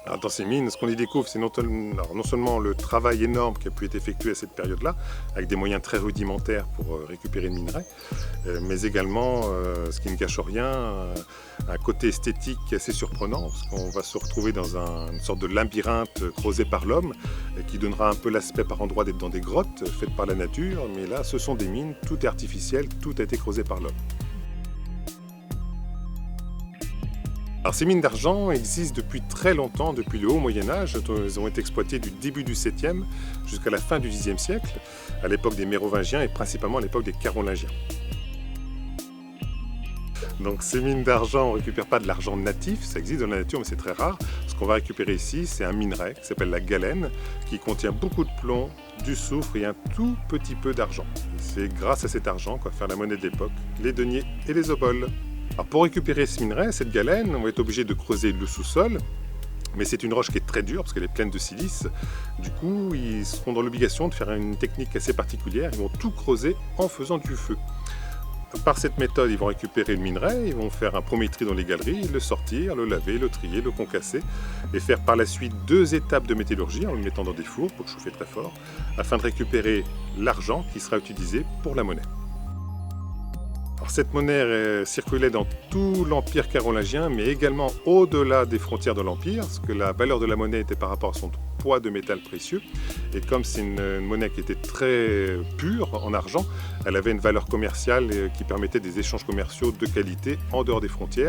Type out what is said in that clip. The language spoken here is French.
Alors, dans ces mines, ce qu'on y découvre, c'est non seulement le travail énorme qui a pu être effectué à cette période-là, avec des moyens très rudimentaires pour récupérer le minerai, mais également, ce qui ne cache rien, un côté esthétique assez surprenant, parce qu'on va se retrouver dans une sorte de labyrinthe creusé par l'homme, qui donnera un peu l'aspect par endroits d'être dans des grottes faites par la nature, mais là, ce sont des mines, tout est artificiel, tout a été creusé par l'homme. Alors, ces mines d'argent existent depuis très longtemps, depuis le haut Moyen-Âge. Elles ont été exploitées du début du 7e jusqu'à la fin du 10e siècle, à l'époque des Mérovingiens et principalement à l'époque des Carolingiens. Donc ces mines d'argent, on ne récupère pas de l'argent natif, ça existe dans la nature mais c'est très rare. Ce qu'on va récupérer ici, c'est un minerai qui s'appelle la galène, qui contient beaucoup de plomb, du soufre et un tout petit peu d'argent. C'est grâce à cet argent qu'on va faire la monnaie de l'époque, les deniers et les oboles. Alors pour récupérer ce minerai, cette galène, on va être obligé de creuser le sous-sol, mais c'est une roche qui est très dure parce qu'elle est pleine de silice. Du coup, ils seront dans l'obligation de faire une technique assez particulière, ils vont tout creuser en faisant du feu. Par cette méthode, ils vont récupérer le minerai, ils vont faire un premier tri dans les galeries, le sortir, le laver, le trier, le concasser et faire par la suite 2 étapes de métallurgie en le mettant dans des fours pour chauffer très fort afin de récupérer l'argent qui sera utilisé pour la monnaie. Alors, cette monnaie circulait dans tout l'Empire carolingien, mais également au-delà des frontières de l'Empire, parce que la valeur de la monnaie était par rapport à son poids de métal précieux. Et comme c'est une monnaie qui était très pure en argent, elle avait une valeur commerciale qui permettait des échanges commerciaux de qualité en dehors des frontières.